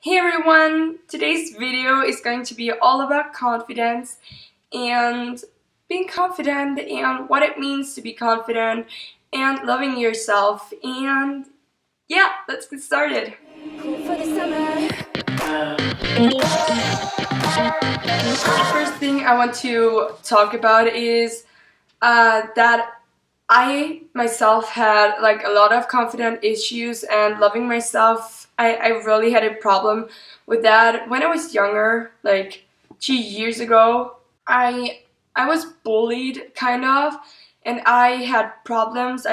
Hey everyone! Today's video is going to be all about confidence and being confident and what it means to be confident and loving yourself. And yeah, let's get started. The first thing I want to talk about is that I myself had like a lot of confidence issues and loving myself. I really had a problem with that when I was younger, like 2 years ago. I was bullied kind of, and I had problems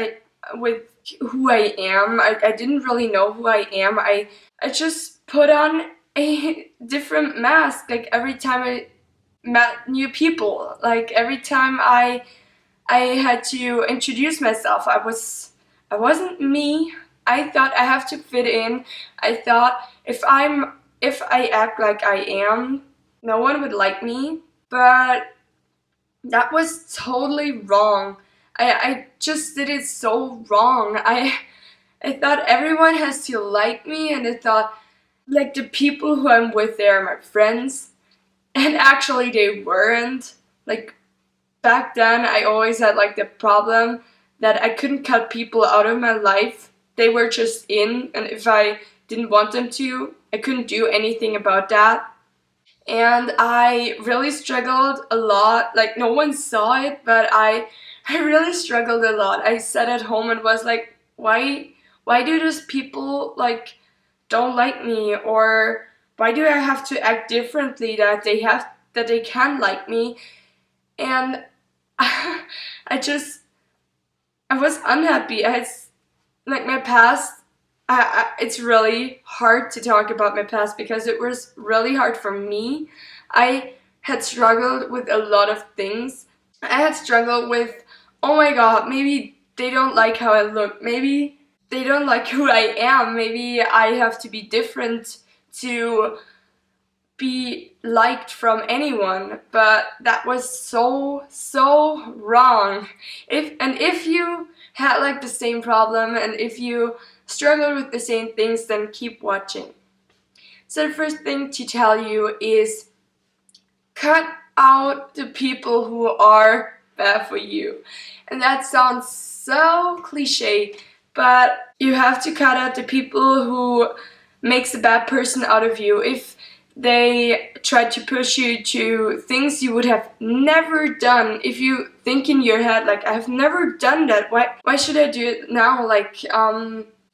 with who I am. I didn't really know who I am. I just put on a different mask like every time I met new people. Like every time I had to introduce myself. I wasn't me. I thought I have to fit in. I thought if I act like I am, no one would like me. But that was totally wrong. I just did it so wrong. I thought everyone has to like me, and I thought like the people who I'm with, they are my friends, and actually they weren't. Like back then, I always had like the problem that I couldn't cut people out of my life. They were just in, and if I didn't want them to, I couldn't do anything about that. And I really struggled a lot. Like no one saw it, but I really struggled a lot. I sat at home and was like, why do those people like don't like me, or why do I have to act differently that they can like me? And I was unhappy. Like my past. It's really hard to talk about my past because it was really hard for me. I had struggled with a lot of things. I had struggled with, oh my god, maybe they don't like how I look. Maybe they don't like who I am. Maybe I have to be different to be liked from anyone, but that was so wrong. If you had like the same problem, and if you struggle with the same things, then keep watching. So the first thing to tell you is cut out the people who are bad for you. And that sounds so cliche, but you have to cut out the people who makes a bad person out of you. If they try to push you to things you would have never done, if you think in your head like, I've never done that, why should I do it now? Like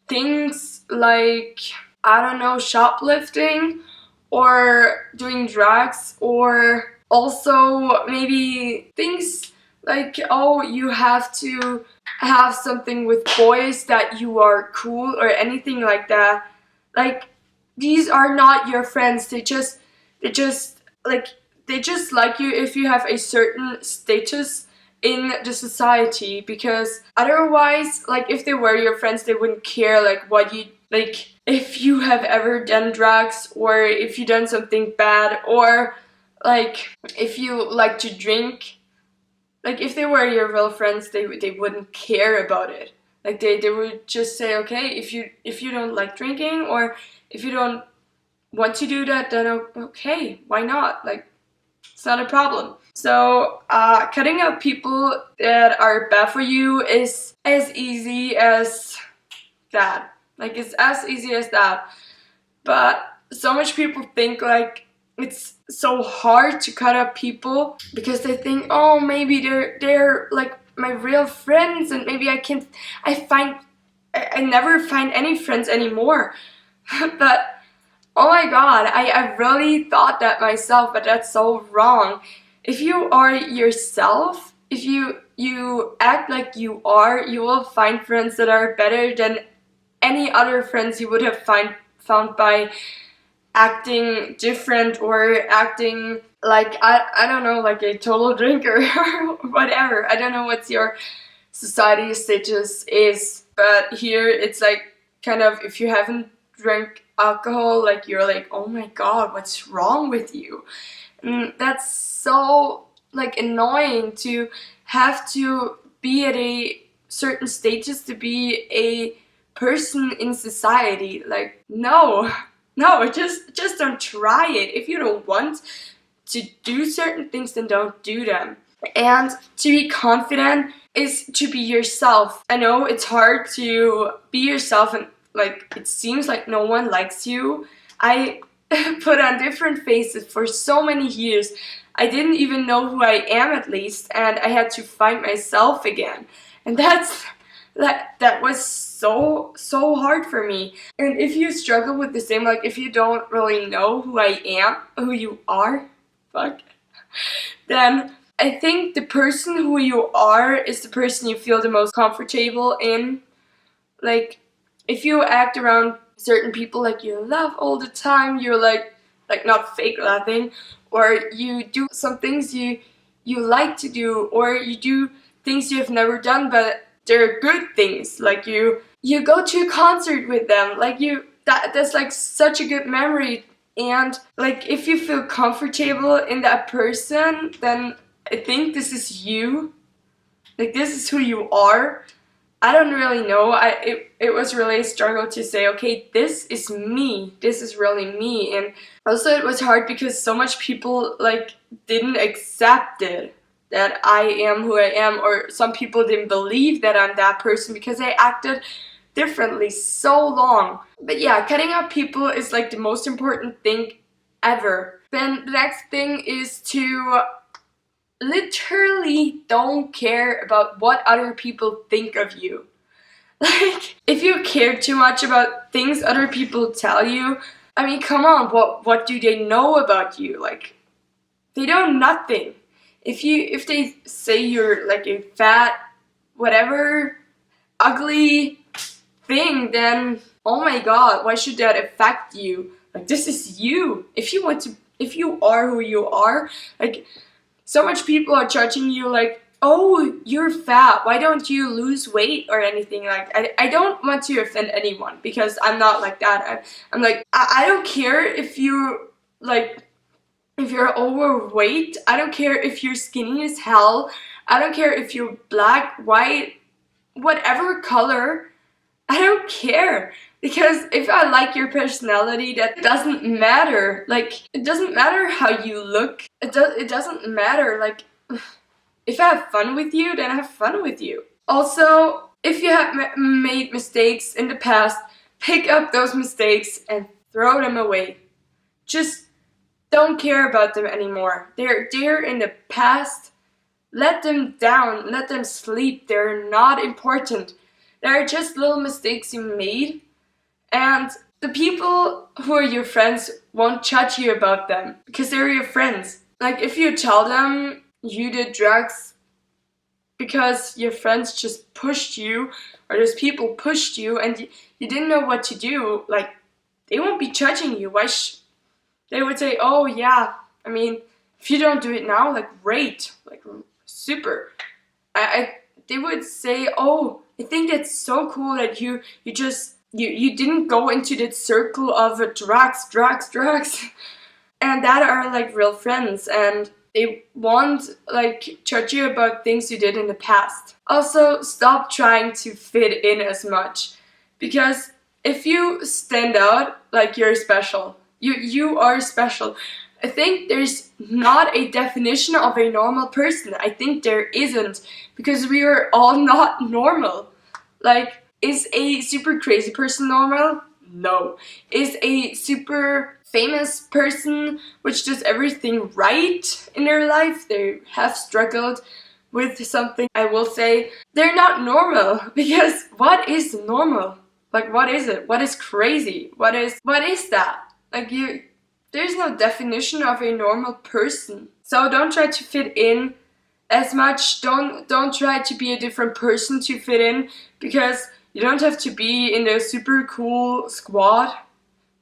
things like, I don't know, shoplifting or doing drugs, or also maybe things like, oh, you have to have something with boys that you are cool, or anything like that. Like these are not your friends. They just like they just like you if you have a certain status in the society, because otherwise, like if they were your friends, they wouldn't care like what you like, if you have ever done drugs, or if you done something bad, or like if you like to drink. Like if they were your real friends, they wouldn't care about it. Like they would just say, okay, if you don't like drinking, or if you don't want to do that, then okay, why not? Like it's not a problem. So cutting out people that are bad for you is as easy as that. Like it's as easy as that. But so much people think like it's so hard to cut out people because they think, oh, maybe they're like my real friends, and maybe I never find any friends anymore. But oh my god, I really thought that myself, but that's so wrong. If you are yourself, if you act like you are, you will find friends that are better than any other friends you would have found by acting different, or acting like, I don't know, like a total drinker or whatever. I don't know what your society status is, but here it's like kind of, if you haven't drank alcohol, like you're like, oh my god, what's wrong with you? And that's so like annoying to have to be at a certain status to be a person in society. Like no, No, just don't try it. If you don't want to do certain things, then don't do them. And to be confident is to be yourself. I know it's hard to be yourself and like it seems like no one likes you. I put on different faces for so many years. I didn't even know who I am at least, and I had to find myself again. And that was so hard for me. And if you struggle with the same, like if you don't really know who I am, who you are, fuck, then I think the person who you are is the person you feel the most comfortable in. Like, if you act around certain people like you laugh all the time, you're like not fake laughing, or you do some things you like to do, or you do things you have never done but they're good things, like you go to a concert with them, like that's like such a good memory. And like if you feel comfortable in that person, then I think this is you. Like this is who you are. I don't really know. It was really a struggle to say, okay, this is me. This is really me. And also it was hard because so much people like didn't accept it, that I am who I am, or some people didn't believe that I'm that person because I acted differently so long. But yeah, cutting out people is like the most important thing ever. Then the next thing is to literally don't care about what other people think of you. Like, if you care too much about things other people tell you, I mean, come on, what do they know about you? Like, they know nothing. If they say you're like a fat, whatever, ugly thing, then oh my god, why should that affect you? Like, this is you. If you are who you are, like, so much people are judging you like, oh, you're fat, why don't you lose weight or anything. Like, I don't want to offend anyone because I'm not like that. I'm like, I don't care if you like, if you're overweight, I don't care if you're skinny as hell, I don't care if you're black, white, whatever color, I don't care. Because if I like your personality, that doesn't matter. Like, it doesn't matter how you look. It doesn't matter. Like, if I have fun with you, then I have fun with you. Also, if you have made mistakes in the past, pick up those mistakes and throw them away. Just don't care about them anymore. They're in the past. Let them down. Let them sleep. They're not important. They're just little mistakes you made. And the people who are your friends won't judge you about them because they're your friends. Like, if you tell them you did drugs because your friends just pushed you, or those people pushed you and you didn't know what to do, like, they won't be judging you. They would say, oh yeah, I mean, if you don't do it now, like, great, like, super. They would say, oh, I think that's so cool that you didn't go into that circle of drugs, and that are like real friends, and they won't like judge you about things you did in the past. Also, stop trying to fit in as much, because if you stand out, like, you're special. You are special. I think there's not a definition of a normal person. I think there isn't, because we are all not normal. Like, is a super crazy person normal? No. Is a super famous person which does everything right in their life, they have struggled with something, I will say they're not normal. Because what is normal? Like, what is it? What is crazy? What is that? Like, there's no definition of a normal person. So don't try to fit in as much. Don't try to be a different person to fit in, because you don't have to be in the super cool squad,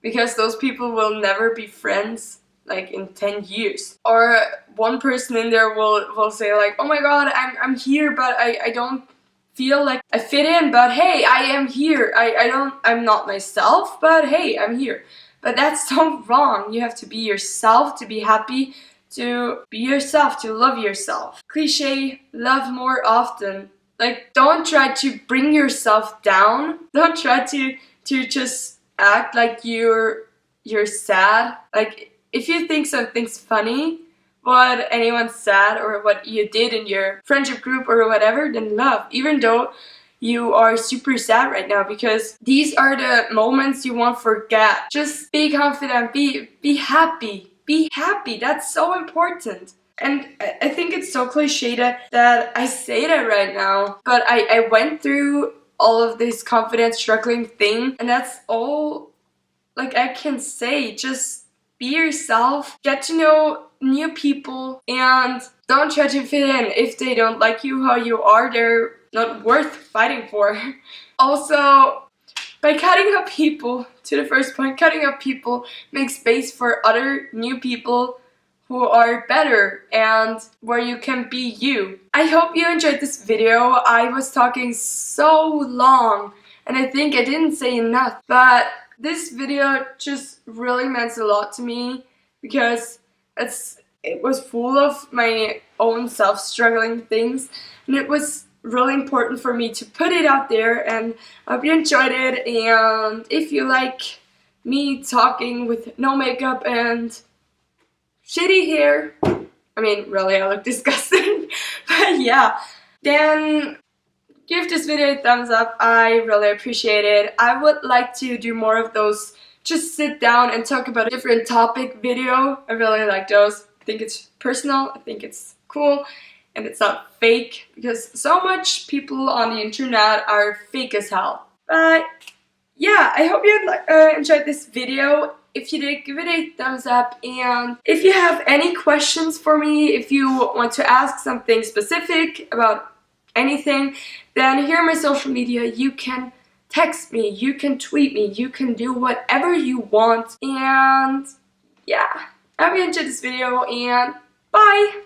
because those people will never be friends like in 10 years. Or one person in there will say like, oh my god, I'm here, but I don't feel like I fit in, but hey, I am here. I'm not myself, but hey, I'm here. But that's so wrong. You have to be yourself to be happy, to be yourself, to love yourself. Cliche, love more often. Like, don't try to bring yourself down. Don't try to just act like you're you're sad. Like, if you think something's funny, what anyone said or what you did in your friendship group or whatever, then laugh, even though you are super sad right now, because these are the moments you won't forget. Just be confident, be happy. Be happy, that's so important. And I think it's so cliche that I say that right now, but I went through all of this confidence struggling thing, and that's all like I can say. Just be yourself, get to know new people, and don't try to fit in. If they don't like you how you are, they're not worth fighting for. Also, by cutting up people, to the first point, cutting up people makes space for other new people who are better and where you can be you. I hope you enjoyed this video. I was talking so long and I think I didn't say enough, but this video just really meant a lot to me because it was full of my own self-struggling things, and it was really important for me to put it out there, and I hope you enjoyed it. And if you like me talking with no makeup and shitty hair, I mean, really, I look disgusting, but yeah, then give this video a thumbs up. I really appreciate it. I would like to do more of those just sit down and talk about a different topic video. I really like those. I think it's personal, I think it's cool, and it's not fake, because so much people on the internet are fake as hell. But yeah, I hope you enjoyed this video. If you did, give it a thumbs up, and if you have any questions for me, if you want to ask something specific about anything, then here on my social media you can text me, you can tweet me, you can do whatever you want. And yeah, I hope you enjoyed this video, and bye!